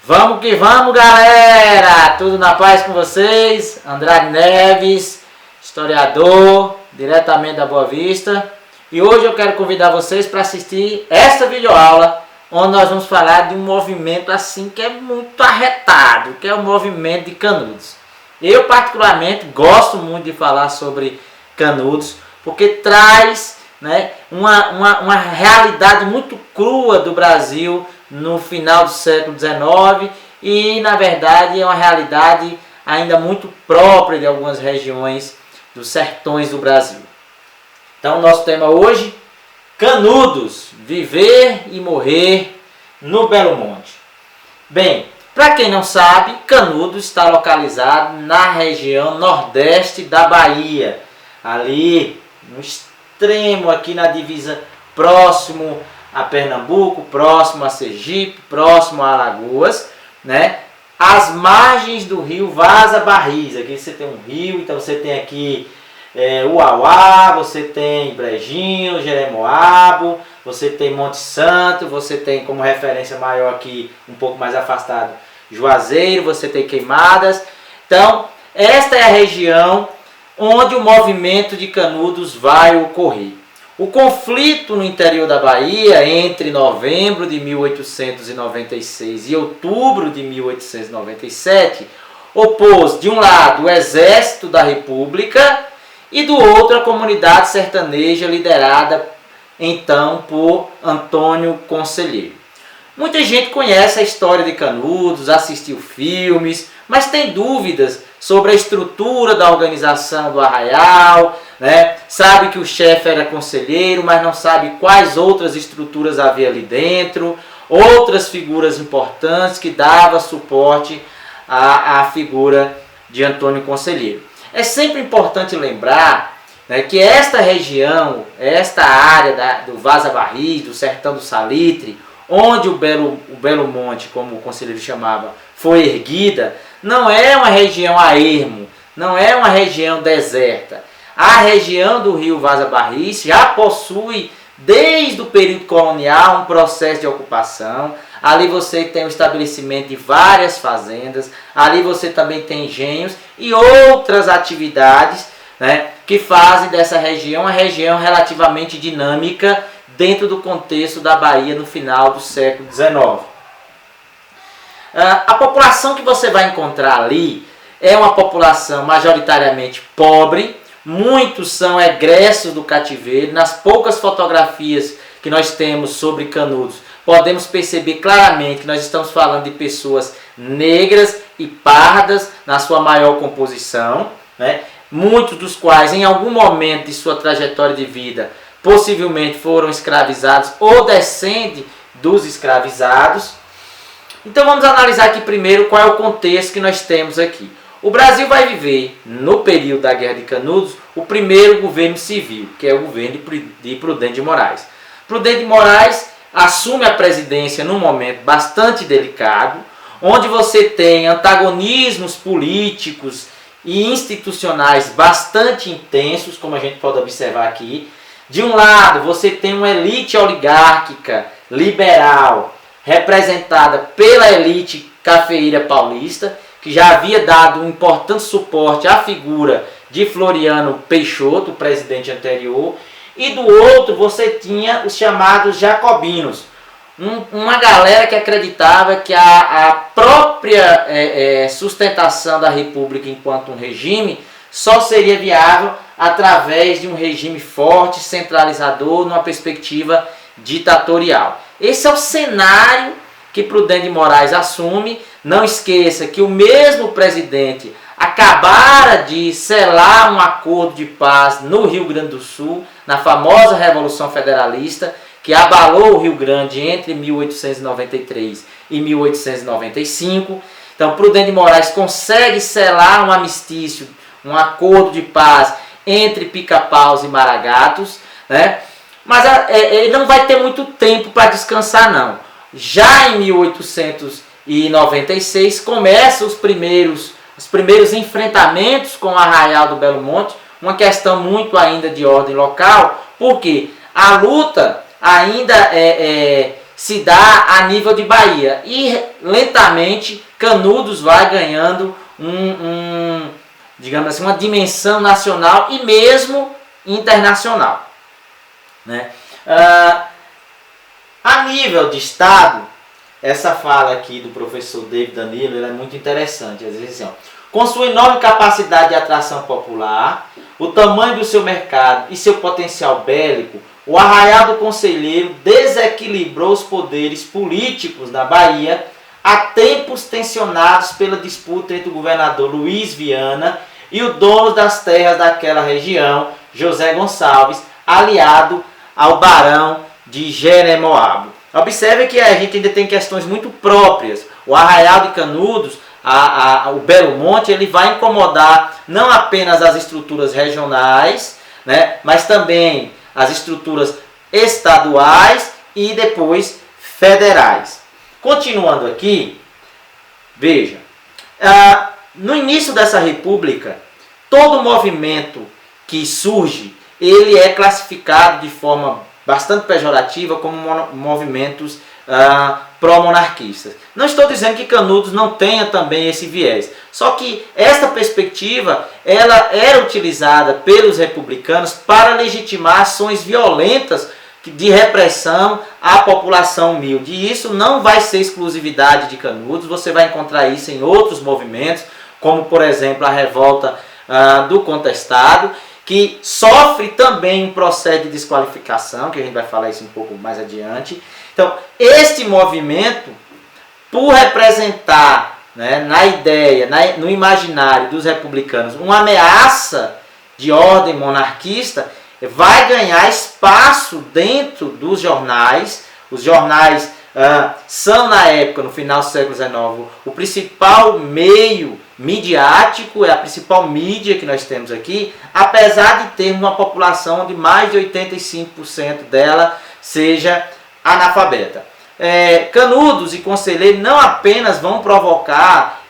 Vamos que vamos, galera! Tudo na paz com vocês? Andrade Neves, historiador, diretamente da Boa Vista. E hoje eu quero convidar vocês para assistir esta videoaula, onde nós vamos falar de um movimento assim que é muito arretado, que é o movimento de Canudos. Eu particularmente gosto muito de falar sobre Canudos, porque traz, né, uma realidade muito crua do Brasil no final do século XIX e, na verdade, é uma realidade ainda muito própria de algumas regiões dos sertões do Brasil. Então, nosso tema hoje, Canudos, viver e morrer no Belo Monte. Bem, para quem não sabe, Canudos está localizado na região nordeste da Bahia, ali no extremo, aqui na divisa, próximo a Pernambuco, próximo a Sergipe, próximo a Alagoas, né? As margens do rio Vaza Barris. Aqui você tem um rio, então você tem aqui Uauá, você tem Brejinho, Jeremoabo, você tem Monte Santo, você tem como referência maior aqui, um pouco mais afastado, Juazeiro, você tem Queimadas. Então, esta é a região onde o movimento de Canudos vai ocorrer. O conflito no interior da Bahia entre novembro de 1896 e outubro de 1897 opôs, de um lado, o Exército da República e do outro a comunidade sertaneja liderada então por Antônio Conselheiro. Muita gente conhece a história de Canudos, assistiu filmes, mas tem dúvidas sobre a estrutura da organização do arraial, né? Sabe que o chefe era conselheiro, mas não sabe quais outras estruturas havia ali dentro, outras figuras importantes que davam suporte à figura de Antônio Conselheiro. É sempre importante lembrar, né, que esta região, esta área do Vaza Barris, do Sertão do Salitre, onde o Belo Monte, como o conselheiro chamava, foi erguida, não é uma região a ermo, não é uma região deserta. A região do rio Vaza Barris já possui, desde o período colonial, um processo de ocupação. Ali você tem o estabelecimento de várias fazendas, ali você também tem engenhos e outras atividades, né, que fazem dessa região uma região relativamente dinâmica dentro do contexto da Bahia no final do século XIX. A população que você vai encontrar ali é uma população majoritariamente pobre, muitos são egressos do cativeiro. Nas poucas fotografias que nós temos sobre Canudos, podemos perceber claramente que nós estamos falando de pessoas negras e pardas na sua maior composição, né? Muitos dos quais em algum momento de sua trajetória de vida possivelmente foram escravizados ou descendem dos escravizados. Então vamos analisar aqui primeiro qual é o contexto que nós temos aqui. O Brasil vai viver, no período da Guerra de Canudos, o primeiro governo civil, que é o governo de Prudente de Moraes. Prudente de Moraes assume a presidência num momento bastante delicado, onde você tem antagonismos políticos e institucionais bastante intensos, como a gente pode observar aqui. De um lado, você tem uma elite oligárquica, liberal, representada pela elite cafeeira paulista, que já havia dado um importante suporte à figura de Floriano Peixoto, o presidente anterior. E do outro, você tinha os chamados jacobinos, uma galera que acreditava que a própria sustentação da República enquanto um regime só seria viável através de um regime forte, centralizador, numa perspectiva ditatorial. Esse é o cenário que Prudente de Moraes assume. Não esqueça que o mesmo presidente acabara de selar um acordo de paz no Rio Grande do Sul, na famosa Revolução Federalista, que abalou o Rio Grande entre 1893 e 1895. Então, Prudente de Moraes consegue selar um armistício, um acordo de paz entre Pica-Paus e Maragatos, né? Mas ele não vai ter muito tempo para descansar, não. Já em 1896 começam os primeiros enfrentamentos com o arraial do Belo Monte, uma questão muito ainda de ordem local, porque a luta ainda se dá a nível de Bahia. E lentamente Canudos vai ganhando digamos assim, uma dimensão nacional e mesmo internacional, né? A nível de estado, essa fala aqui do professor David Danilo, ela é muito interessante. Às vezes, assim, com sua enorme capacidade de atração popular, o tamanho do seu mercado e seu potencial bélico, o Arraial do Conselheiro desequilibrou os poderes políticos da Bahia há tempos tensionados pela disputa entre o governador Luiz Viana e o dono das terras daquela região, José Gonçalves, aliado ao barão de Jeremoabo. Observe que a gente ainda tem questões muito próprias. O Arraial de Canudos, o Belo Monte, ele vai incomodar não apenas as estruturas regionais, né, mas também as estruturas estaduais e depois federais. Continuando aqui, veja, no início dessa república, todo movimento que surge, ele é classificado de forma bastante pejorativa como movimentos pró-monarquistas. Não estou dizendo que Canudos não tenha também esse viés, só que esta perspectiva ela era utilizada pelos republicanos para legitimar ações violentas de repressão à população humilde. E isso não vai ser exclusividade de Canudos, você vai encontrar isso em outros movimentos, como por exemplo a revolta do Contestado, que sofre também um processo de desqualificação, que a gente vai falar isso um pouco mais adiante. Então, este movimento, por representar, né, na ideia, no imaginário dos republicanos, uma ameaça de ordem monarquista, vai ganhar espaço dentro dos jornais. Os jornais são, na época, no final do século XIX, o principal meio midiático, é a principal mídia que nós temos aqui, apesar de termos uma população onde mais de 85% dela seja analfabeta. Canudos e Conselheiro não apenas vão provocar,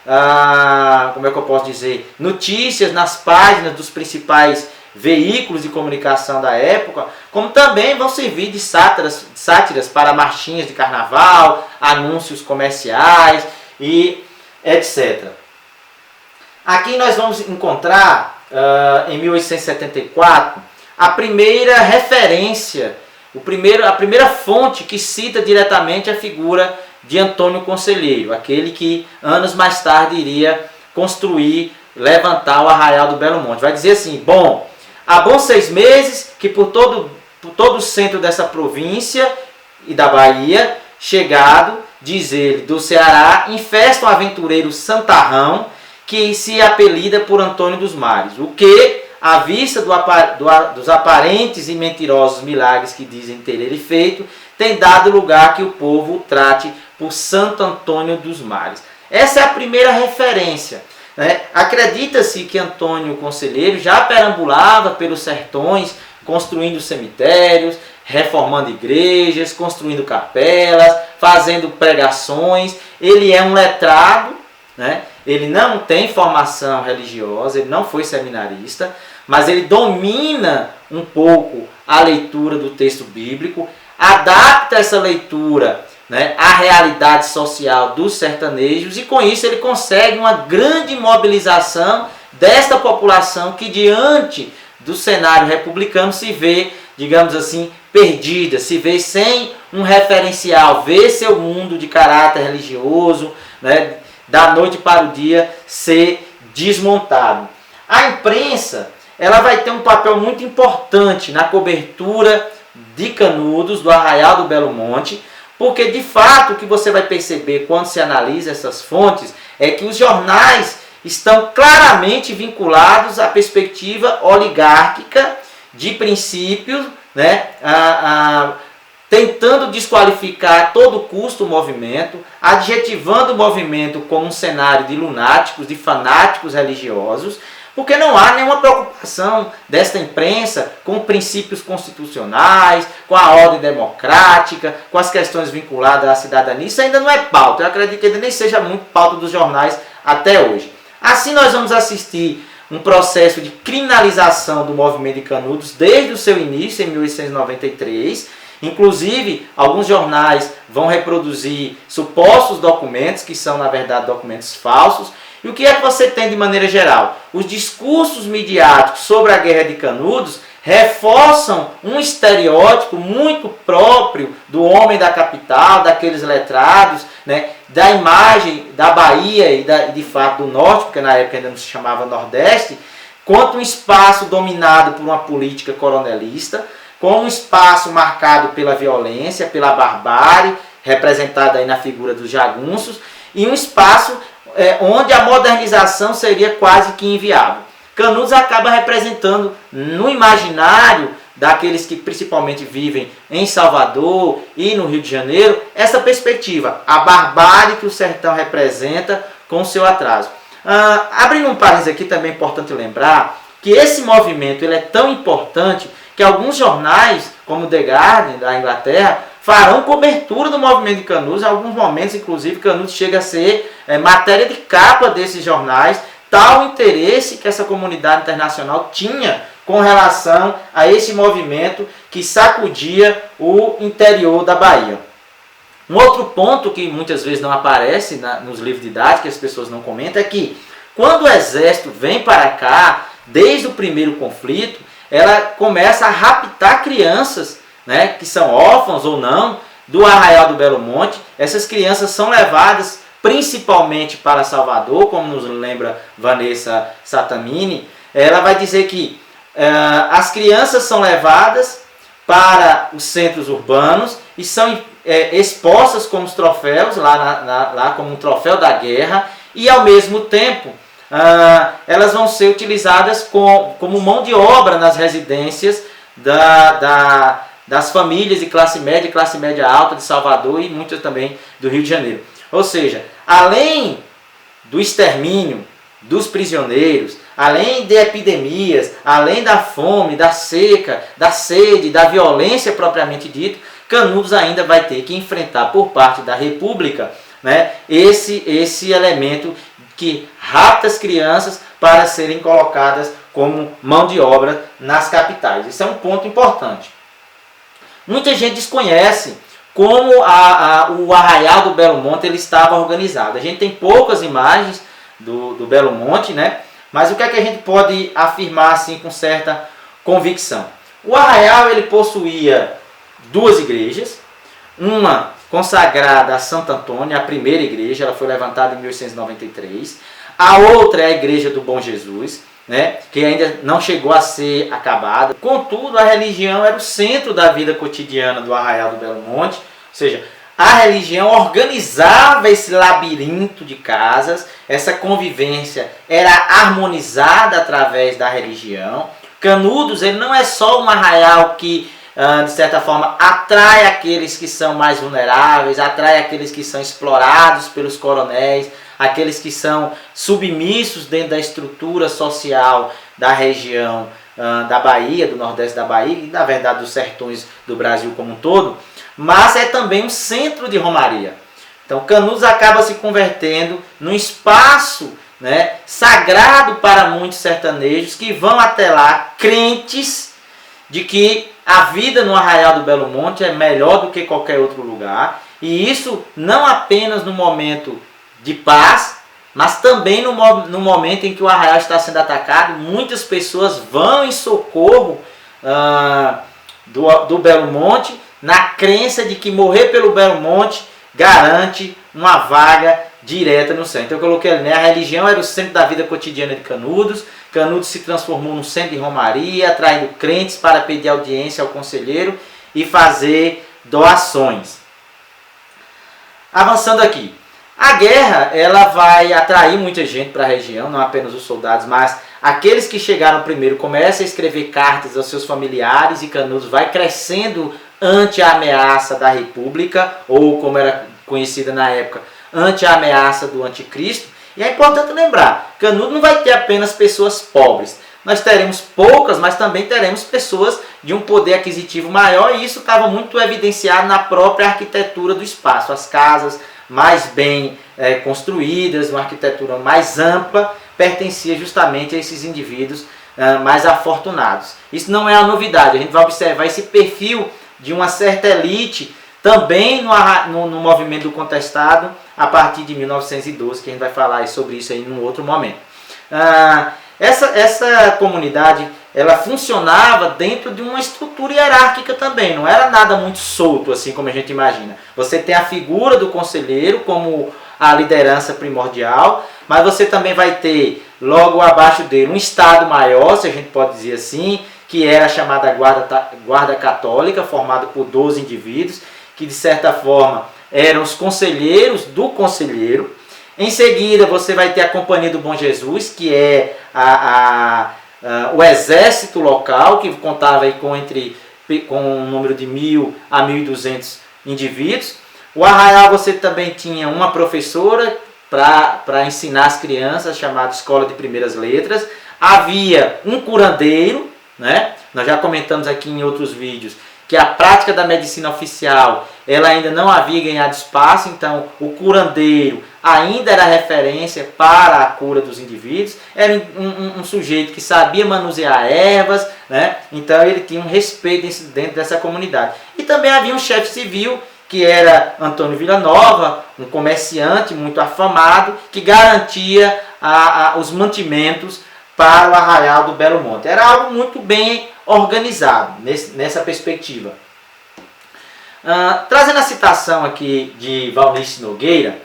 como é que eu posso dizer, notícias nas páginas dos principais veículos de comunicação da época, como também vão servir de sátiras para marchinhas de carnaval, anúncios comerciais e etc. Aqui nós vamos encontrar, em 1874, a primeira referência, a primeira fonte que cita diretamente a figura de Antônio Conselheiro, aquele que anos mais tarde iria construir, levantar o Arraial do Belo Monte. Vai dizer assim: bom, há bons 6 meses que por todo o centro dessa província e da Bahia, chegado, diz ele, do Ceará, infesta um aventureiro santarrão que se apelida por Antônio dos Mares, o que, à vista dos aparentes e mentirosos milagres que dizem ter ele feito, tem dado lugar que o povo o trate por Santo Antônio dos Mares. Essa é a primeira referência. Acredita-se que Antônio Conselheiro já perambulava pelos sertões, construindo cemitérios, reformando igrejas, construindo capelas, fazendo pregações. Ele é um letrado, né? Ele não tem formação religiosa, ele não foi seminarista, mas ele domina um pouco a leitura do texto bíblico, adapta essa leitura, né, à realidade social dos sertanejos, e com isso ele consegue uma grande mobilização desta população que, diante do cenário republicano, se vê, digamos assim, perdida, se vê sem um referencial, vê seu mundo de caráter religioso, né, da noite para o dia ser desmontado. A imprensa, ela vai ter um papel muito importante na cobertura de Canudos, do Arraial do Belo Monte, porque de fato o que você vai perceber quando se analisa essas fontes é que os jornais estão claramente vinculados à perspectiva oligárquica de princípios, né, tentando desqualificar a todo custo o movimento, adjetivando o movimento como um cenário de lunáticos, de fanáticos religiosos, porque não há nenhuma preocupação desta imprensa com princípios constitucionais, com a ordem democrática, com as questões vinculadas à cidadania. Isso ainda não é pauta, eu acredito que ainda nem seja muito pauta dos jornais até hoje. Assim nós vamos assistir um processo de criminalização do movimento de Canudos desde o seu início, em 1893, Inclusive, alguns jornais vão reproduzir supostos documentos, que são, na verdade, documentos falsos. E o que é que você tem de maneira geral? Os discursos midiáticos sobre a Guerra de Canudos reforçam um estereótipo muito próprio do homem da capital, daqueles letrados, né, da imagem da Bahia e de fato do Norte, porque na época ainda não se chamava Nordeste, quanto um espaço dominado por uma política coronelista, com um espaço marcado pela violência, pela barbárie, representada aí na figura dos jagunços, e um espaço onde a modernização seria quase que inviável. Canudos acaba representando no imaginário daqueles que principalmente vivem em Salvador e no Rio de Janeiro, essa perspectiva, a barbárie que o sertão representa com o seu atraso. Abrindo um parênteses aqui, também é importante lembrar que esse movimento ele é tão importante que alguns jornais, como o The Guardian, da Inglaterra, farão cobertura do movimento de Canudos. Em alguns momentos, inclusive, Canudos chega a ser matéria de capa desses jornais, tal interesse que essa comunidade internacional tinha com relação a esse movimento que sacudia o interior da Bahia. Um outro ponto que muitas vezes não aparece nos livros didáticos, que as pessoas não comentam, é que quando o exército vem para cá, desde o primeiro conflito, ela começa a raptar crianças, né, que são órfãos ou não, do Arraial do Belo Monte. Essas crianças são levadas principalmente para Salvador, como nos lembra Vanessa Satamini. Ela vai dizer que as crianças são levadas para os centros urbanos e são expostas como troféus, lá como um troféu da guerra, e ao mesmo tempo elas vão ser utilizadas como mão de obra nas residências das famílias de classe média e classe média alta de Salvador e muitas também do Rio de Janeiro. Ou seja, além do extermínio dos prisioneiros, além de epidemias, além da fome, da seca, da sede, da violência propriamente dita, Canudos ainda vai ter que enfrentar por parte da República, né, esse elemento que rapta as crianças para serem colocadas como mão de obra nas capitais. Isso é um ponto importante. Muita gente desconhece como o Arraial do Belo Monte ele estava organizado. A gente tem poucas imagens do Belo Monte, né? Mas o que é que a gente pode afirmar assim com certa convicção? O Arraial ele possuía duas igrejas, uma consagrada a Santo Antônio, a primeira igreja, ela foi levantada em 1893. A outra é a Igreja do Bom Jesus, né, que ainda não chegou a ser acabada. Contudo, a religião era o centro da vida cotidiana do Arraial do Belo Monte, ou seja, a religião organizava esse labirinto de casas, essa convivência era harmonizada através da religião. Canudos ele não é só um arraial que, de certa forma, atrai aqueles que são mais vulneráveis, atrai aqueles que são explorados pelos coronéis, aqueles que são submissos dentro da estrutura social da região da Bahia, do Nordeste da Bahia e, na verdade, dos sertões do Brasil como um todo, mas é também um centro de romaria. Então, Canudos acaba se convertendo num espaço, né, sagrado para muitos sertanejos que vão até lá crentes de que a vida no Arraial do Belo Monte é melhor do que qualquer outro lugar. E isso não apenas no momento de paz, mas também no momento em que o Arraial está sendo atacado. Muitas pessoas vão em socorro do Belo Monte, na crença de que morrer pelo Belo Monte garante uma vaga direta no céu. Então eu coloquei ali, né? A religião era o centro da vida cotidiana de Canudos. Canudos se transformou num centro de romaria, atraindo crentes para pedir audiência ao conselheiro e fazer doações. Avançando aqui. A guerra ela vai atrair muita gente para a região, não apenas os soldados, mas aqueles que chegaram primeiro começam a escrever cartas aos seus familiares e Canudos vai crescendo ante a ameaça da República, ou como era conhecida na época, ante a ameaça do anticristo. E é importante lembrar, Canudos não vai ter apenas pessoas pobres. Nós teremos poucas, mas também teremos pessoas de um poder aquisitivo maior, e isso estava muito evidenciado na própria arquitetura do espaço. As casas mais bem construídas, uma arquitetura mais ampla, pertencia justamente a esses indivíduos mais afortunados. Isso não é uma novidade, a gente vai observar esse perfil de uma certa elite também no movimento do contestado a partir de 1912, que a gente vai falar sobre isso aí num outro momento. Essa comunidade, ela funcionava dentro de uma estrutura hierárquica também, não era nada muito solto assim como a gente imagina. Você tem a figura do conselheiro como a liderança primordial, mas você também vai ter logo abaixo dele um estado maior, se a gente pode dizer assim, que era a chamada guarda católica, formada por 12 indivíduos, que de certa forma eram os conselheiros do conselheiro. Em seguida você vai ter a Companhia do Bom Jesus, que é o exército local, que contava aí com um número de 1.000 a 1.200 indivíduos. O arraial você também tinha uma professora para ensinar as crianças, chamada Escola de Primeiras Letras. Havia um curandeiro, né? Nós já comentamos aqui em outros vídeos que a prática da medicina oficial ela ainda não havia ganhado espaço, então o curandeiro ainda era referência para a cura dos indivíduos. Era um sujeito que sabia manusear ervas, né? Então ele tinha um respeito dentro dessa comunidade. E também havia um chefe civil, que era Antônio Villanova, um comerciante muito afamado, que garantia os mantimentos para o arraial do Belo Monte. Era algo muito bem organizado nessa perspectiva. Trazendo a citação aqui de Valnice Nogueira,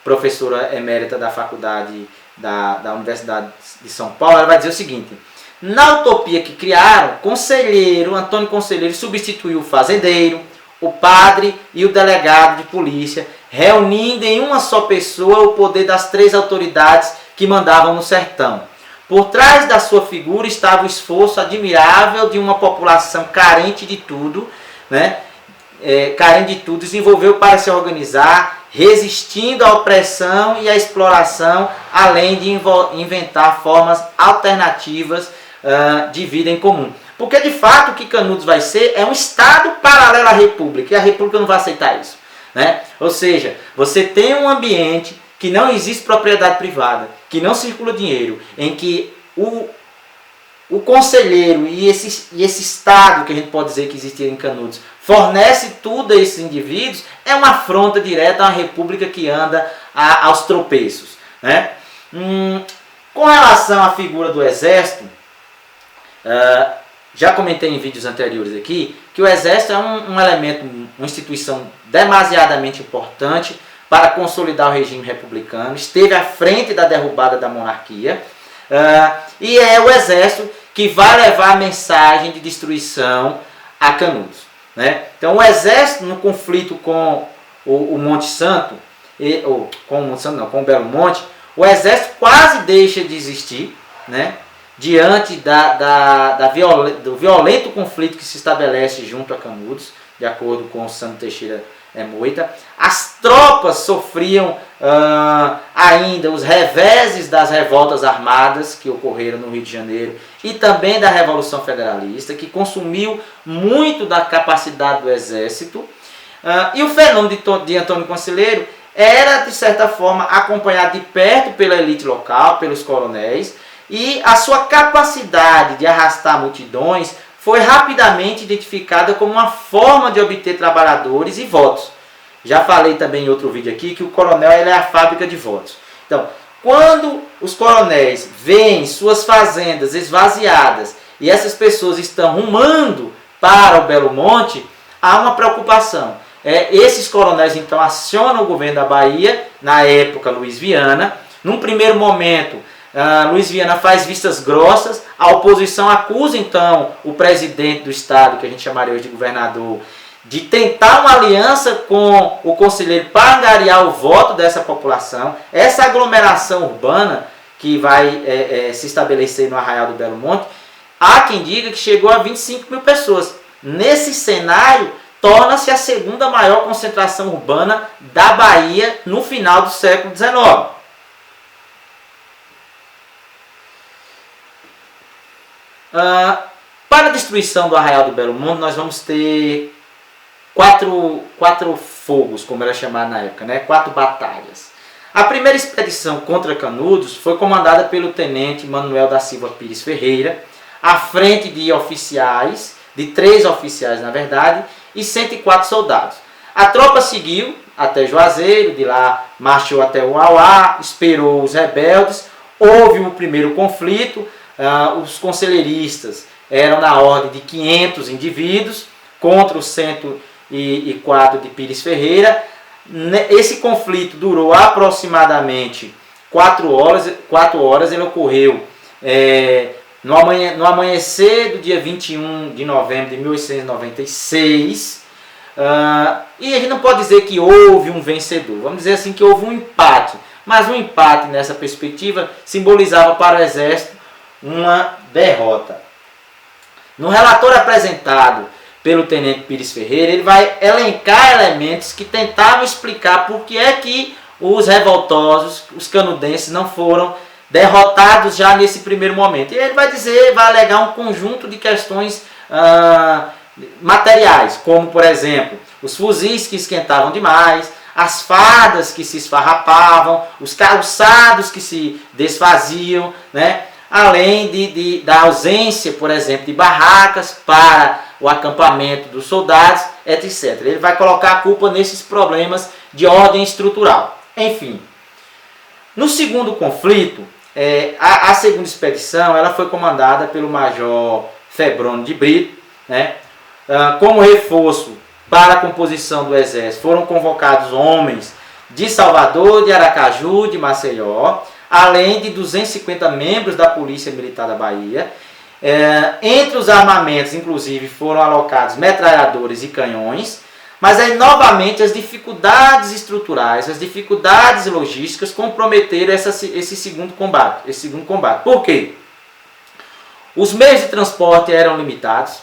professora emérita da faculdade da Universidade de São Paulo, ela vai dizer o seguinte: na utopia que criaram, Antônio Conselheiro substituiu o fazendeiro, o padre e o delegado de polícia, reunindo em uma só pessoa o poder das 3 autoridades que mandavam no sertão. Por trás da sua figura estava o esforço admirável de uma população carente de tudo, né? Desenvolveu para se organizar, resistindo à opressão e à exploração, além de inventar formas alternativas de vida em comum. Porque de fato o que Canudos vai ser é um Estado paralelo à República, e a República não vai aceitar isso, né? Ou seja, você tem um ambiente que não existe propriedade privada, que não circula dinheiro, em que o conselheiro e esse Estado, que a gente pode dizer que existia em Canudos, fornece tudo a esses indivíduos, é uma afronta direta a uma república que anda aos tropeços, né? Com relação à figura do Exército, já comentei em vídeos anteriores aqui, que o Exército é um elemento, uma instituição demasiadamente importante para consolidar o regime republicano, esteve à frente da derrubada da monarquia, e é o Exército que vai levar a mensagem de destruição a Canudos, né? Então o Exército, no conflito com o Monte Santo, com o Belo Monte, o Exército quase deixa de existir, né? Diante do violento conflito que se estabelece junto a Canudos, de acordo com o Santo Teixeira Moita. As tropas sofriam ainda os reveses das revoltas armadas que ocorreram no Rio de Janeiro e também da Revolução Federalista, que consumiu muito da capacidade do Exército. E o fenômeno de Antônio Conselheiro era, de certa forma, acompanhado de perto pela elite local, pelos coronéis, e a sua capacidade de arrastar multidões foi rapidamente identificada como uma forma de obter trabalhadores e votos. Já falei também em outro vídeo aqui que o coronel é a fábrica de votos. Então, quando os coronéis veem suas fazendas esvaziadas e essas pessoas estão rumando para o Belo Monte, há uma preocupação. Esses coronéis então acionam o governo da Bahia, na época Luiz Viana. Num primeiro momento, Luiz Viana faz vistas grossas, a oposição acusa então o presidente do estado, que a gente chamaria hoje de governador, de tentar uma aliança com o conselheiro para angariar o voto dessa população. Essa aglomeração urbana que vai se estabelecer no Arraial do Belo Monte, há quem diga que chegou a 25 mil pessoas. Nesse cenário, torna-se a segunda maior concentração urbana da Bahia no final do século XIX. Para a destruição do Arraial do Belo Monte, nós vamos ter quatro fogos, como era chamado na época, né? 4 batalhas. A primeira expedição contra Canudos foi comandada pelo tenente Manuel da Silva Pires Ferreira, à frente de oficiais, de 3 oficiais na verdade, e 104 soldados. A tropa seguiu até Juazeiro, de lá marchou até o Uauá, esperou os rebeldes, houve o primeiro conflito, os conselheiristas eram na ordem de 500 indivíduos contra os 104 de Pires Ferreira. Esse conflito durou aproximadamente 4 horas, ele ocorreu no amanhecer do dia 21 de novembro de 1896, e a gente não pode dizer que houve um vencedor, vamos dizer assim que houve um empate, mas um empate nessa perspectiva simbolizava para o Exército uma derrota. No relatório apresentado pelo Tenente Pires Ferreira, ele vai elencar elementos que tentavam explicar por que é que os revoltosos, os canudenses, não foram derrotados já nesse primeiro momento. E ele vai alegar um conjunto de questões materiais, como por exemplo, os fuzis que esquentavam demais, as fardas que se esfarrapavam, os calçados que se desfaziam, né? Além da ausência, por exemplo, de barracas para o acampamento dos soldados, etc. Ele vai colocar a culpa nesses problemas de ordem estrutural. Enfim, no segundo conflito, a segunda expedição ela foi comandada pelo Major Febrônio de Brito, né? Como reforço para a composição do exército foram convocados homens de Salvador, de Aracaju, de Maceió, além de 250 membros da Polícia Militar da Bahia. Entre os armamentos, inclusive, foram alocados metralhadores e canhões, mas aí novamente as dificuldades estruturais, as dificuldades logísticas comprometeram esse segundo combate. Por quê? Os meios de transporte eram limitados,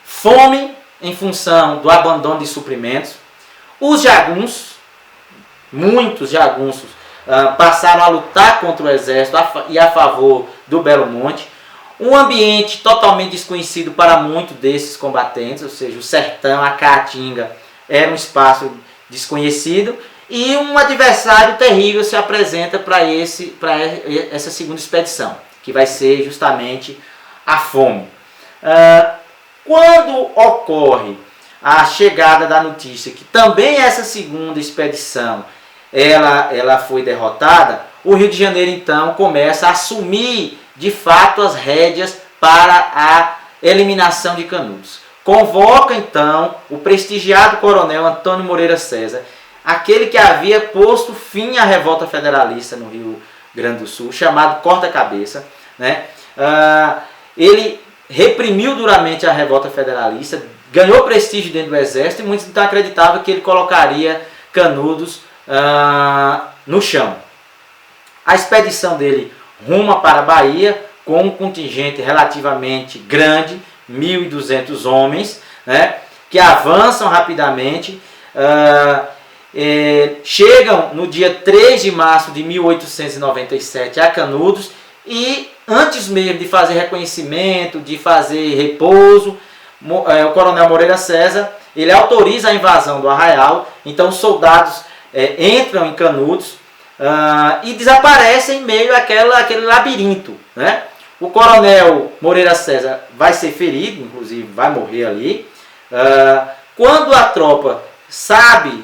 fome em função do abandono de suprimentos, os jagunços, muitos jagunços, passaram a lutar contra o exército e a favor do Belo Monte. Um ambiente totalmente desconhecido para muitos desses combatentes, ou seja, o sertão, a Caatinga, era um espaço desconhecido, e um adversário terrível se apresenta para essa segunda expedição, que vai ser justamente a fome. Quando ocorre a chegada da notícia que também essa segunda expedição ela foi derrotada, o Rio de Janeiro então começa a assumir de fato as rédeas para a eliminação de Canudos. Convoca então o prestigiado coronel Antônio Moreira César, aquele que havia posto fim à revolta federalista no Rio Grande do Sul, chamado Corta-Cabeça, né? Ele reprimiu duramente a revolta federalista, ganhou prestígio dentro do exército, e muitos então acreditavam que ele colocaria Canudos no chão. A expedição dele ruma para a Bahia com um contingente relativamente grande, 1.200 homens, né, que avançam rapidamente, chegam no dia 3 de março de 1897 a Canudos, e antes mesmo de fazer reconhecimento, de fazer repouso, o coronel Moreira César ele autoriza a invasão do arraial. Então os soldados entram em Canudos e desaparecem em meio àquele labirinto, né? O coronel Moreira César vai ser ferido, inclusive vai morrer ali. Quando a tropa sabe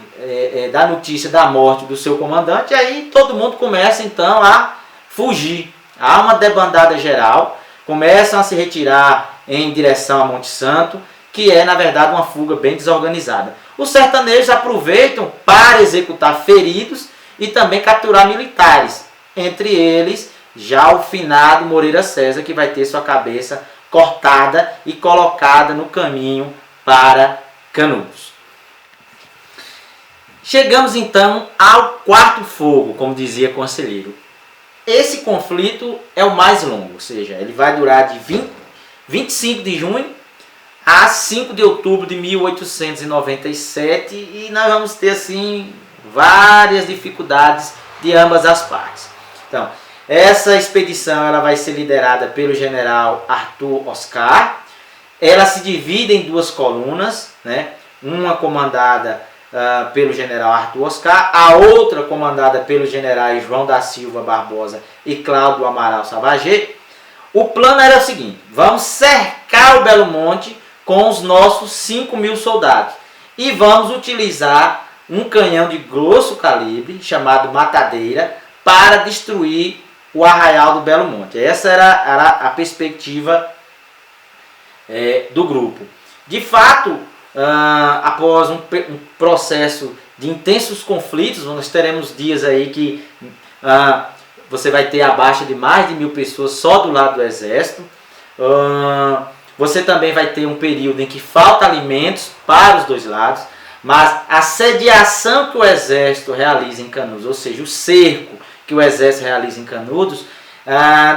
da notícia da morte do seu comandante, aí todo mundo começa então a fugir. Há uma debandada geral, começam a se retirar em direção a Monte Santo, que é na verdade uma fuga bem desorganizada. Os sertanejos aproveitam para executar feridos e também capturar militares, entre eles já o finado Moreira César, que vai ter sua cabeça cortada e colocada no caminho para Canudos. Chegamos então ao quarto fogo, como dizia o conselheiro. Esse conflito é o mais longo, ou seja, ele vai durar de 25 de junho a 5 de outubro de 1897, e nós vamos ter assim várias dificuldades de ambas as partes. Então, essa expedição ela vai ser liderada pelo general Arthur Oscar. Ela se divide em duas colunas, né? Uma comandada pelo general Arthur Oscar, a outra comandada pelos generais João da Silva Barbosa e Cláudio Amaral Sauvaget. O plano era o seguinte: vamos cercar o Belo Monte com os nossos 5.000 soldados. E vamos utilizar um canhão de grosso calibre, chamado Matadeira, para destruir o Arraial do Belo Monte. Essa era a perspectiva do grupo. De fato, após um processo de intensos conflitos, nós teremos dias aí que você vai ter a baixa de mais de 1.000 pessoas só do lado do exército. Você também vai ter um período em que falta alimentos para os dois lados, mas a sediação que o exército realiza em Canudos, ou seja, o cerco que o exército realiza em Canudos,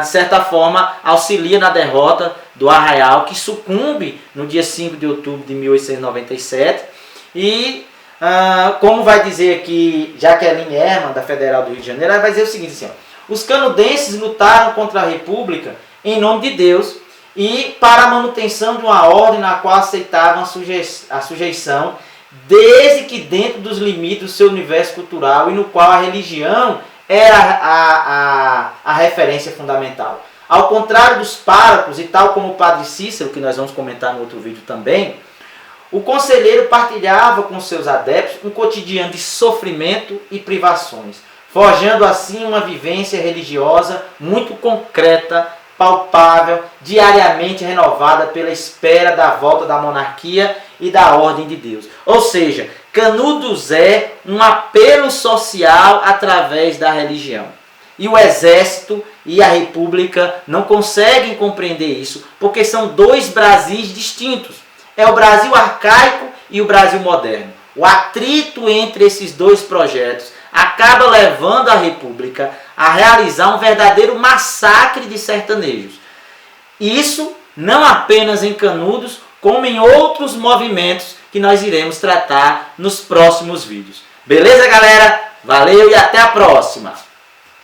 de certa forma auxilia na derrota do Arraial, que sucumbe no dia 5 de outubro de 1897. E, como vai dizer aqui Jaqueline Herman, da Federal do Rio de Janeiro, ela vai dizer o seguinte assim, os canudenses lutaram contra a República em nome de Deus e para a manutenção de uma ordem na qual aceitavam a sujeição, desde que dentro dos limites do seu universo cultural e no qual a religião era a referência fundamental. Ao contrário dos párocos, e tal como o padre Cícero, que nós vamos comentar no outro vídeo também, o conselheiro partilhava com seus adeptos um cotidiano de sofrimento e privações, forjando assim uma vivência religiosa muito concreta, palpável, diariamente renovada pela espera da volta da monarquia e da ordem de Deus. Ou seja, Canudos é um apelo social através da religião. E o exército e a república não conseguem compreender isso, porque são dois Brasis distintos. É o Brasil arcaico e o Brasil moderno. O atrito entre esses dois projetos acaba levando a república a realizar um verdadeiro massacre de sertanejos. Isso não apenas em Canudos, como em outros movimentos que nós iremos tratar nos próximos vídeos. Beleza, galera? Valeu e até a próxima!